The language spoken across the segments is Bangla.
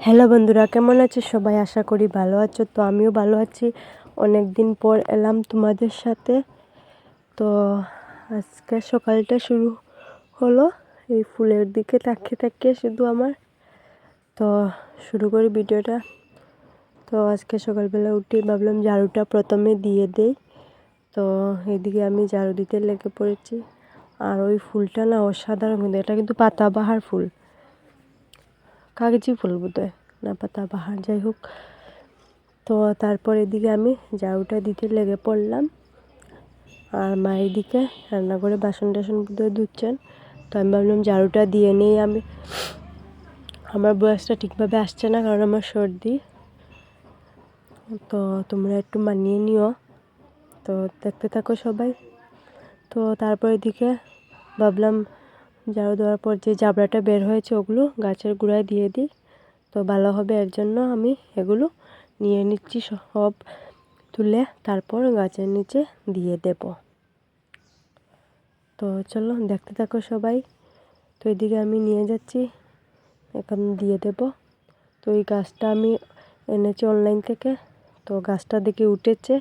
হ্যালো বন্ধুরা, কেমন আছো সবাই? আশা করি ভালো আছো। তো আমিও ভালো আছি। অনেক দিন পর এলাম তোমাদের সাথে। তো আজকে সকালটা শুরু হলো এই ফুলের দিকে তাকিয়ে তাকিয়ে শুধু আমার। তো শুরু করি ভিডিওটা। তো আজকে সকালবেলা উঠে ভাবলাম ঝাড়ুটা প্রথমে দিয়ে দেই। তো এদিকে আমি ঝাড়ু দিতে লেগে পড়েছি। আর ওই ফুলটা না অসাধারণ, কিন্তু এটা কিন্তু পাতাবাহার ফুল, কাগজি ফুল বোধহয়, না পাতাবাহার, যাই হোক। তো তারপর এদিকে আমি ঝাড়ুটা দিতে লেগে পড়লাম। আর মা এদিকে রান্নাঘরে বাসন টাসন বোধহয় ধুচ্ছেন। তো আমি ভাবলাম ঝাড়ুটা দিয়ে নেই। আমার বয়সটা ঠিকভাবে আসছে না, কারণ আমার সর্দি। তো তোমরা একটু মানিয়ে নিও। তো দেখতে থাকো সবাই। তো তারপর এদিকে ভাবলাম ঝাড়ু দেওয়ার পর যে জাবড়াটা বের হয়েছে ওগুলো গাছের গোড়ায় দিয়ে দিই, তো ভালো হবে। এর জন্য আমি এগুলো নিয়ে নিচ্ছি সব তুলে, তারপর গাছের নিচে দিয়ে দেব। তো চলো দেখতে থাকো সবাই। তো এদিকে আমি নিয়ে যাচ্ছি, এখন দিয়ে দেব। তো এই গাছটা আমি এনেছি অনলাইন থেকে। তো গাছটা দেখে উঠেছে,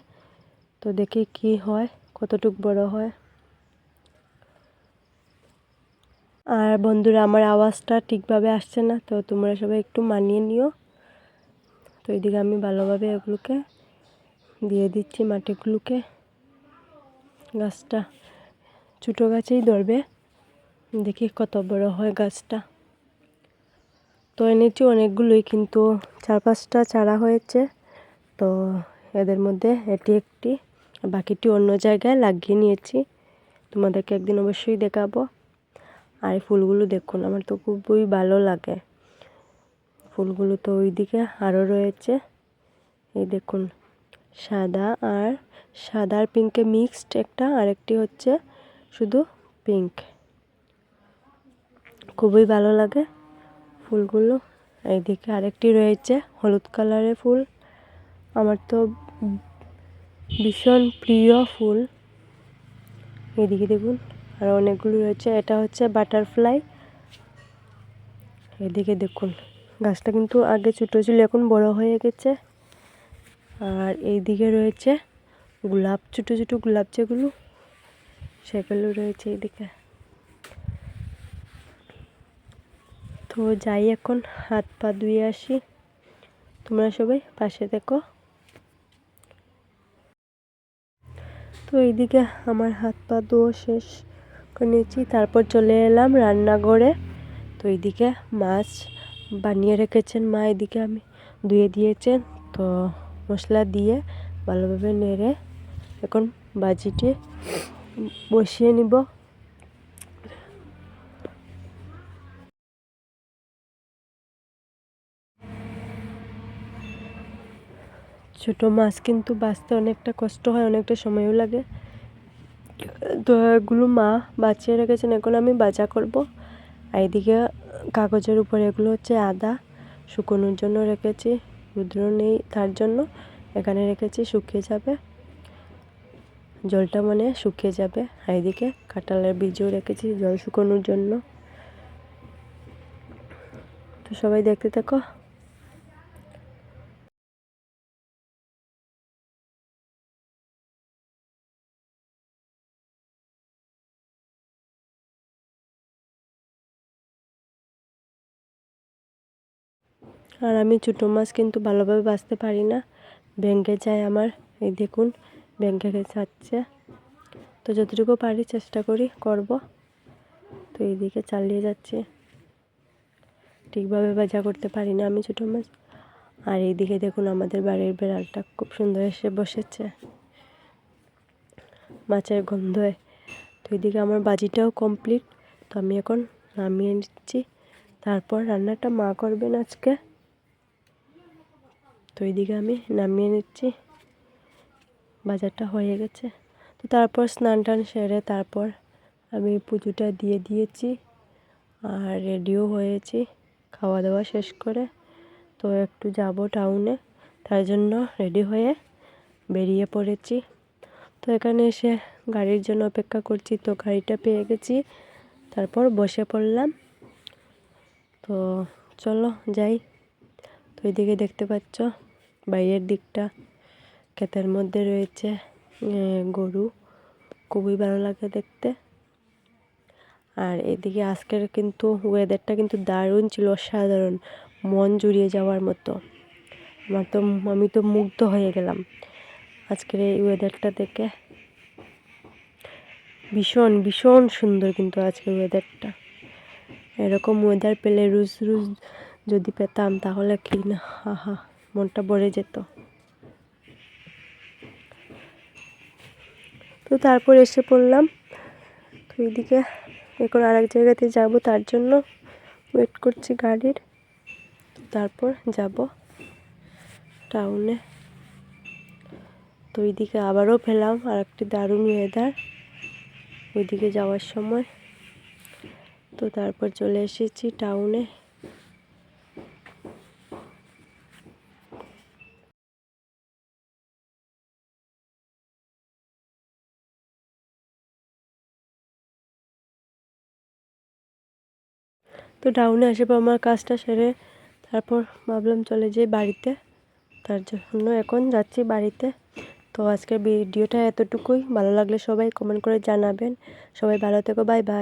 তো দেখি কি হয়, কতটুক বড় হয়। আর বন্ধুরা, আমার আওয়াজটা ঠিকভাবে আসছে না, তো তোমরা সবাই একটু মানিয়ে নিও। তো এদিকে আমি ভালোভাবে এগুলোকে দিয়ে দিচ্ছি মাটিগুলোকে। গাছটা ছোটো গাছেই ধরবে, দেখি কত বড় হয় গাছটা। তো এনেছি অনেকগুলোই, কিন্তু 4-5টা চারা হয়েছে। তো এদের মধ্যে এটি একটি, বাকিটি অন্য জায়গায় লাগিয়ে নিয়েছি। তোমাদেরকে একদিন অবশ্যই দেখাবো। আর এই ফুলগুলো দেখুন, আমার তো খুবই ভালো লাগে ফুলগুলো। তো ওইদিকে আরও রয়েছে, এই দেখুন, সাদা আর পিঙ্কে মিক্সড একটা, আরেকটি হচ্ছে শুধু পিঙ্ক। খুবই ভালো লাগে ফুলগুলো। এইদিকে আরেকটি রয়েছে হলুদ কালারের ফুল, আমার তো ভীষণ প্রিয় ফুল। এদিকে দেখুন আর অনেকগুলো রয়েছে, এটা হচ্ছে বাটারফ্লাই। এদিকে দেখুন, গাছটা কিন্তু আগে ছোটো ছিল, এখন বড় হয়ে গেছে। আর এইদিকে রয়েছে গোলাপ, ছোটো ছোটো গোলাপ যেগুলো, সেগুলো রয়েছে এইদিকে। তো যাই, এখন হাত পা ধুয়ে আসি। তোমরা সবাই পাশে দেখো। তো এইদিকে আমার হাত পা ধোয়া শেষ করে নিয়েছি, তারপর চলে এলাম রান্নাঘরে। তো এইদিকে মাছ বানিয়ে রেখেছেন মা, এদিকে আমি ধুয়ে দিয়েছেন। তো মশলা দিয়ে ভালোভাবে নেড়ে এখন ভাজিটি বসিয়ে নিব। ছোটো মাছ কিন্তু বাছতে অনেকটা কষ্ট হয়, অনেকটা সময়ও লাগে। তো এগুলো মা বাছিয়ে রেখেছেন, এখন আমি ভাজা করব। আর এদিকে কাগজের উপরে এগুলো হচ্ছে আদা শুকোনোর জন্য রেখেছি, রুদ্র নেই তার জন্য এখানে রেখেছি, শুকিয়ে যাবে, জলটা মানে শুকিয়ে যাবে। আর এদিকে কাঁঠালের বীজও রেখেছি জল শুকোনোর জন্য। তো সবাই দেখতে থাকো। আর আমি ছোটো মাছ কিন্তু ভালোভাবে বাছতে পারি না, ভেঙে যায় আমার। এই দেখুন ভেঙে যাচ্ছে। তো যতটুকু পারি চেষ্টা করব। তো এইদিকে চালিয়ে যাচ্ছে, ঠিকভাবে ভাজা করতে পারি না আমি ছোটো মাছ। আর এইদিকে দেখুন আমাদের বাড়ির বেড়ালটা খুব সুন্দর এসে বসেছে মাছের গন্ধে। তো এইদিকে আমার ভাজিটাও কমপ্লিট। তো আমি এখন নামিয়ে নিচ্ছি, তারপর রান্নাটা মা করবেন আজকে। তো এইদিকে আমি নামিয়ে নিচ্ছি, বাজারটা হয়ে গেছে। তো তারপর স্নান টান সেরে তারপর আমি পুজোটা দিয়ে দিয়েছি আর রেডিও হয়েছি খাওয়া দাওয়া শেষ করে। তো একটু যাব টাউনে, তার জন্য রেডি হয়ে বেরিয়ে পড়েছি। তো এখানে এসে গাড়ির জন্য অপেক্ষা করছি, তো গাড়িটা পেয়ে গেছি, তারপর বসে পড়লাম। তো চলো যাই, ওইদিকে দেখতে পাচ্ছ বাইরের দিকটা ক্ষেতের মধ্যে রয়েছে গরু, খুবই ভালো লাগে দেখতে। আর এদিকে আজকের কিন্তু ওয়েদারটা কিন্তু দারুণ ছিল, অসাধারণ, মন জুড়িয়ে যাওয়ার মতো। আমি তো মুগ্ধ হয়ে গেলাম আজকের এই ওয়েদারটা দেখে। ভীষণ ভীষণ সুন্দর কিন্তু আজকের ওয়েদারটা। এরকম ওয়েদার পেলে রোজ রোজ যদি পেতাম তাহলে কি না, আহা, মনটা ভরে যেত। তো তারপর এসে পড়লাম। তো এইদিকে এখন আরেক জায়গাতে যাব, তার জন্য ওয়েট করছি গাড়ির। তারপর যাব টাউনে। তো ওইদিকে আবারও পেলাম আর একটি দারুণ ওয়েদার ওইদিকে যাওয়ার সময়। তো তারপর চলে এসেছি টাউনে। তো টাউনে আসে পর আমার কাজটা সেরে তারপর ভাবলাম চলে যাই বাড়িতে, তার জন্য এখন যাচ্ছি বাড়িতে। তো আজকের ভিডিওটা এতটুকুই। ভালো লাগলে সবাই কমেন্ট করে জানাবেন। সবাই ভালো থেকো, বাই বাই।